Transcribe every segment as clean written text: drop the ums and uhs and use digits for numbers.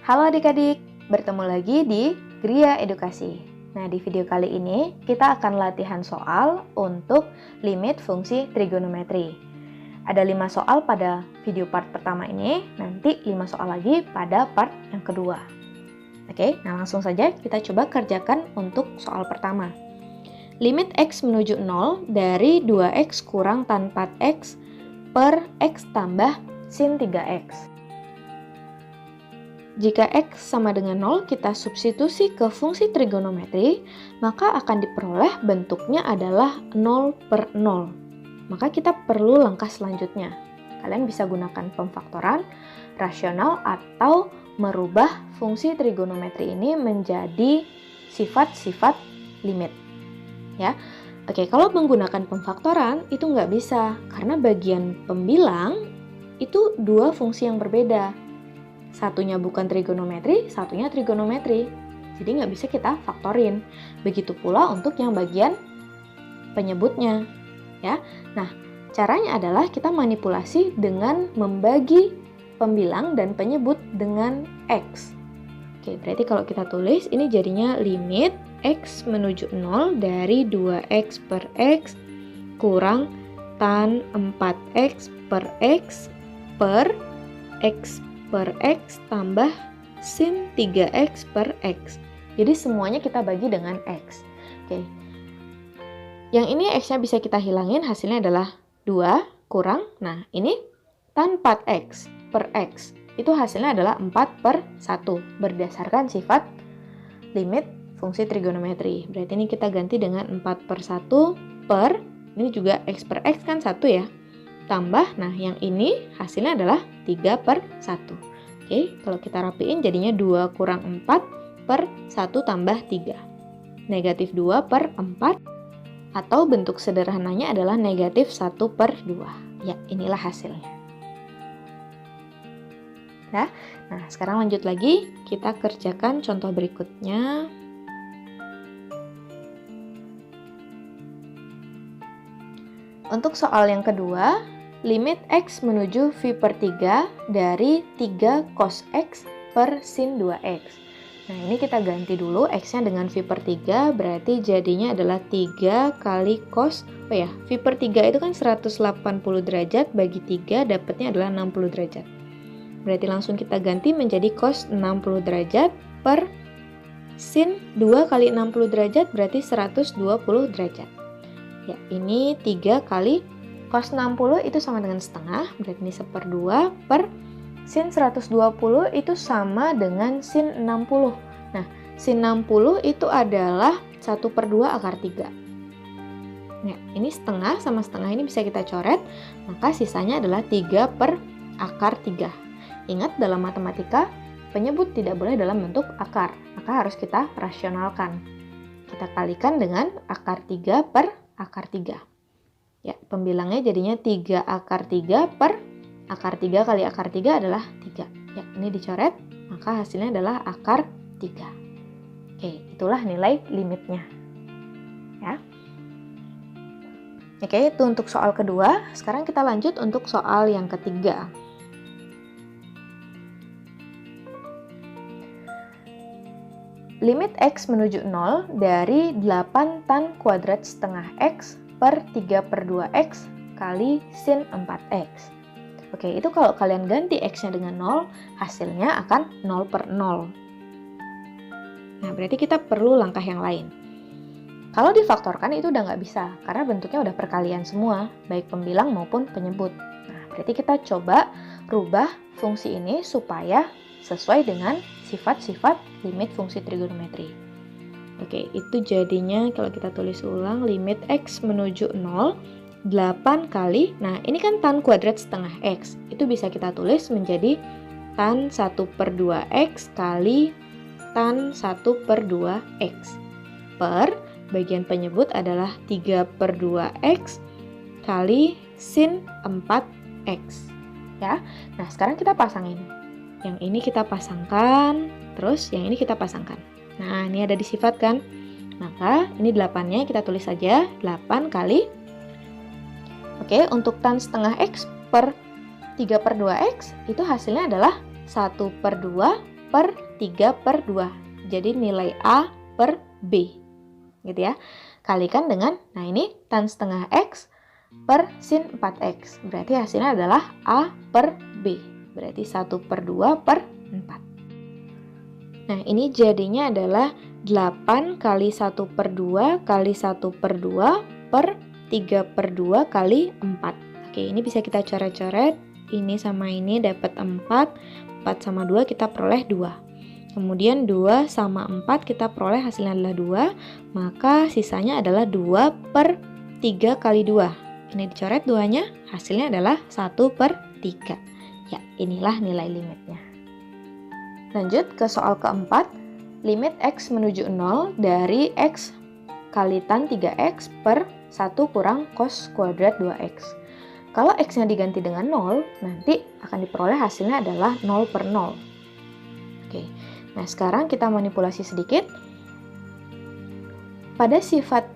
Halo adik-adik, bertemu lagi di Gria Edukasi. Nah, di video kali ini kita akan latihan soal untuk limit fungsi trigonometri. Ada 5 soal pada video part pertama ini, nanti 5 soal lagi pada part yang kedua. Oke, nah langsung saja kita coba kerjakan untuk soal pertama. Limit X menuju 0 dari 2X kurang tan 4X per X tambah sin 3X. Jika X sama dengan 0, kita substitusi ke fungsi trigonometri, maka akan diperoleh bentuknya adalah 0 per 0. Maka kita perlu langkah selanjutnya. Kalian bisa gunakan pemfaktoran, rasional, atau merubah fungsi trigonometri ini menjadi sifat-sifat limit. Ya, oke, kalau menggunakan pemfaktoran itu nggak bisa, karena bagian pembilang itu dua fungsi yang berbeda. Satunya bukan trigonometri, satunya trigonometri. Jadi nggak bisa kita faktorin. Begitu pula untuk yang bagian penyebutnya. Ya. Nah, caranya adalah kita manipulasi dengan membagi pembilang dan penyebut dengan X. Oke, berarti kalau kita tulis, ini jadinya limit X menuju 0 dari 2X per X kurang tan 4X per X per X per X tambah sin 3X per X. Jadi semuanya kita bagi dengan X. Oke. Yang ini X-nya bisa kita hilangin, hasilnya adalah 2 kurang. Nah, ini tan 4X per X. Itu hasilnya adalah 4 per 1 berdasarkan sifat limit fungsi trigonometri. Berarti ini kita ganti dengan 4 per 1 per, ini juga X per X kan 1 ya. Tambah, nah yang ini hasilnya adalah 3 per 1. Oke, kalau kita rapiin jadinya 2 kurang 4 per 1 tambah 3. Negatif 2 per 4, atau bentuk sederhananya adalah negatif 1 per 2. Ya, inilah hasilnya. Ya, nah sekarang lanjut lagi, kita kerjakan contoh berikutnya. Untuk soal yang kedua, limit X menuju V per 3 dari 3 cos X per sin 2X. Nah, ini kita ganti dulu X-nya dengan V per 3, berarti jadinya adalah 3 kali cos, V per 3 itu kan 180 derajat, bagi 3 dapatnya adalah 60 derajat. Berarti langsung kita ganti menjadi cos 60 derajat per sin 2 kali 60 derajat, berarti 120 derajat. Ya, ini 3 kali cos 60 itu sama dengan setengah, berarti ini 1/2 per sin 120 itu sama dengan sin 60. Nah, sin 60 itu adalah 1/2 akar 3. Nah, ini setengah sama setengah ini bisa kita coret, maka sisanya adalah 3 per akar 3. Ingat, dalam matematika, penyebut tidak boleh dalam bentuk akar, maka harus kita rasionalkan. Kita kalikan dengan akar 3 per akar 3. Ya, pembilangnya jadinya 3 akar 3 per akar 3 kali akar 3 adalah 3. Ya, ini dicoret, maka hasilnya adalah akar 3. Oke, itulah nilai limitnya. Ya. Oke, itu untuk soal kedua. Sekarang kita lanjut untuk soal yang ketiga. Limit X menuju 0 dari 8 tan kuadrat setengah X per 3 per 2X kali sin 4X. Oke, itu kalau kalian ganti X-nya dengan 0, hasilnya akan 0 per 0. Nah, berarti kita perlu langkah yang lain. Kalau difaktorkan itu udah nggak bisa, karena bentuknya udah perkalian semua, baik pembilang maupun penyebut. Nah, berarti kita coba rubah fungsi ini supaya sesuai dengan sifat-sifat limit fungsi trigonometri. Oke, itu jadinya kalau kita tulis ulang, limit X menuju 0, 8 kali, nah ini kan tan kuadrat setengah X, itu bisa kita tulis menjadi tan 1 per 2X kali tan 1 per 2X per, bagian penyebut adalah 3 per 2X kali sin 4X. Ya, nah sekarang kita pasangin. Yang ini kita pasangkan, terus yang ini kita pasangkan. Nah, ini ada di sifat kan? Maka ini 8-nya kita tulis saja 8 kali. Oke, untuk tan setengah X per 3 per 2X itu hasilnya adalah 1/2 per 3 per 2. Jadi nilai A per B. Gitu ya. Kalikan dengan, nah ini tan setengah X per sin 4X. Berarti hasilnya adalah A per B. Berarti 1 per 2 per 4. Nah, ini jadinya adalah 8 kali 1 per 2 kali 1 per 2 per 3 per 2 kali 4. Oke, ini bisa kita coret-coret. Ini sama ini dapat 4. 4 sama 2 kita peroleh 2. Kemudian 2 sama 4 kita peroleh hasilnya adalah 2. Maka sisanya adalah 2 per 3 kali 2. Ini dicoret 2-nya, hasilnya adalah 1 per 3. Ya, inilah nilai limitnya. Lanjut ke soal keempat. Limit X menuju 0 dari X kali tan 3X per 1 kurang cos kuadrat 2X. Kalau X-nya diganti dengan 0, nanti akan diperoleh hasilnya adalah 0 per 0. Oke, nah sekarang kita manipulasi sedikit. Pada sifat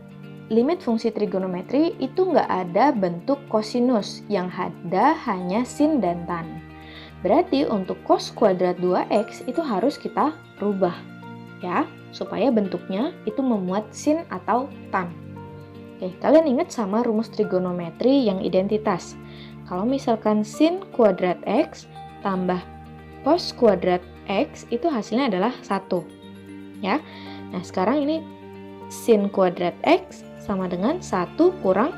limit fungsi trigonometri itu nggak ada bentuk kosinus, yang ada hanya sin dan tan. Berarti untuk cos kuadrat 2X itu harus kita rubah, ya, supaya bentuknya itu memuat sin atau tan. Oke, kalian ingat sama rumus trigonometri yang identitas. Kalau misalkan sin kuadrat X tambah cos kuadrat X itu hasilnya adalah 1. Ya. Nah, sekarang ini sin kuadrat X sama dengan 1 kurang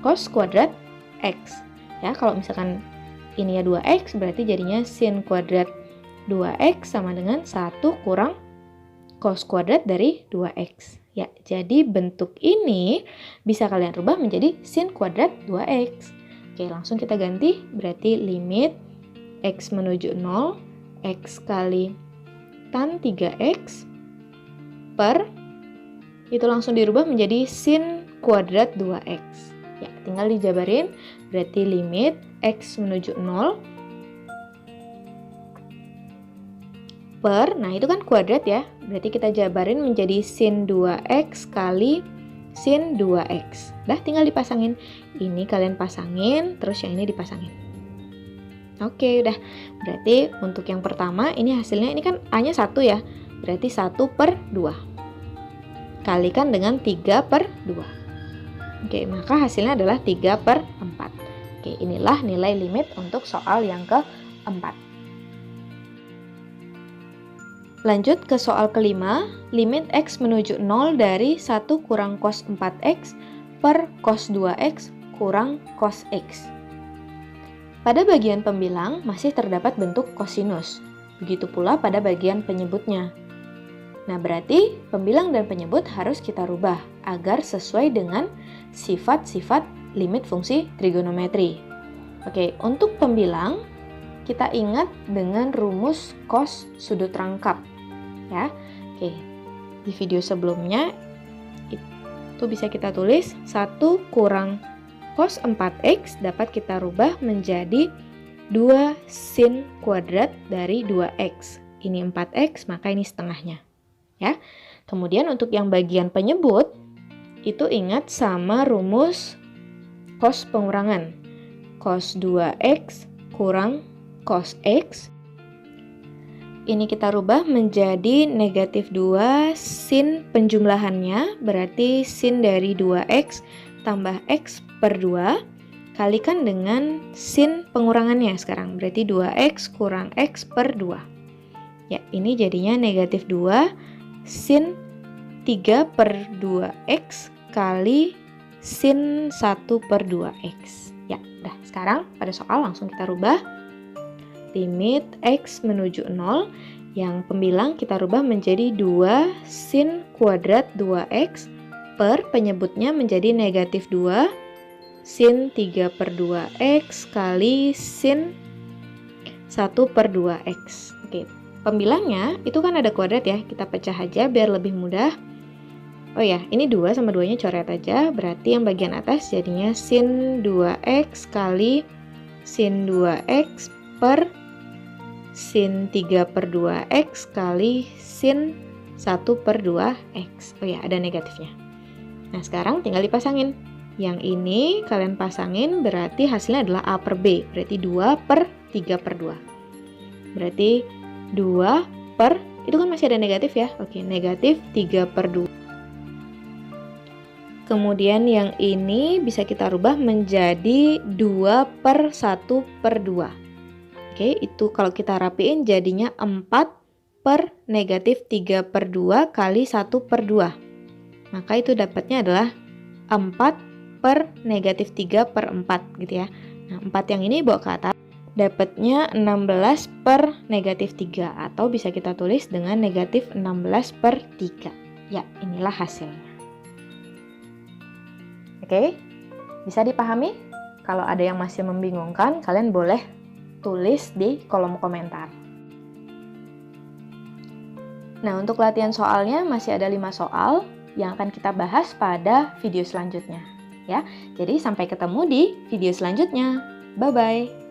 cos kuadrat X. Ya, kalau misalkan ini ya 2X, berarti jadinya sin kuadrat 2X sama dengan 1 kurang cos kuadrat dari 2X. Ya, jadi bentuk ini bisa kalian rubah menjadi sin kuadrat 2X. Oke, langsung kita ganti. Berarti limit X menuju 0, X kali tan 3X per, itu langsung dirubah menjadi sin kuadrat 2X. Ya, tinggal dijabarin. Berarti limit X menuju 0 per, nah itu kan kuadrat ya, berarti kita jabarin menjadi sin 2X kali sin 2X. Dah, tinggal dipasangin. Ini kalian pasangin, terus yang ini dipasangin. Oke, udah. Berarti untuk yang pertama, ini hasilnya, ini kan A-nya 1 ya, berarti 1 per 2. Kalikan dengan 3 per 2. Oke, maka hasilnya adalah 3 per 4. Oke, inilah nilai limit untuk soal yang keempat. Lanjut ke soal kelima, limit X menuju 0 dari 1 kurang cos 4X per cos 2X kurang cos X. Pada bagian pembilang masih terdapat bentuk kosinus, begitu pula pada bagian penyebutnya. Nah, berarti pembilang dan penyebut harus kita rubah agar sesuai dengan sifat-sifat limit fungsi trigonometri. Oke, untuk pembilang, kita ingat dengan rumus cos sudut rangkap. Ya, oke. Di video sebelumnya itu bisa kita tulis 1 kurang cos 4X dapat kita rubah menjadi 2 sin kuadrat dari 2X. Ini 4X, maka ini setengahnya. Ya. Kemudian untuk yang bagian penyebut, itu ingat sama rumus cos pengurangan. Cos 2X kurang cos X. Ini kita rubah menjadi negatif 2 sin penjumlahannya, berarti sin dari 2X tambah X per 2, kalikan dengan sin pengurangannya sekarang, berarti 2X kurang X per 2. Ya, ini jadinya negatif 2 sin 3 per 2X kali sin 1 per 2X. Ya, udah. Sekarang pada soal langsung kita rubah. Limit X menuju 0, yang pembilang kita rubah menjadi 2 sin kuadrat 2X per penyebutnya menjadi negatif 2 sin 3 per 2X kali sin 1 per 2X. Oke, pembilangnya itu kan ada kuadrat ya, kita pecah aja biar lebih mudah. Oh ya, ini 2 sama 2-nya coret aja, berarti yang bagian atas jadinya sin 2X kali sin 2X per sin 3 per 2X kali sin 1 per 2X. Oh ya, ada negatifnya. Nah, sekarang tinggal dipasangin. Yang ini kalian pasangin, berarti hasilnya adalah A per B. Berarti 2 per 3 per 2. Berarti 2 per, itu kan masih ada negatif ya. Oke, negatif 3/2. Kemudian yang ini bisa kita rubah menjadi 2/1/2. Oke, itu kalau kita rapiin jadinya 4 per negatif 3/2 kali 1/2. Maka itu dapatnya adalah 4 per negatif 3/4 gitu ya. Nah, 4 yang ini bawa ke atas, dapatnya 16 per negatif 3. Atau bisa kita tulis dengan negatif 16/3. Ya, inilah hasilnya. Oke, bisa dipahami? Kalau ada yang masih membingungkan, kalian boleh tulis di kolom komentar. Nah, untuk latihan soalnya masih ada 5 soal yang akan kita bahas pada video selanjutnya. Ya, jadi sampai ketemu di video selanjutnya. Bye-bye.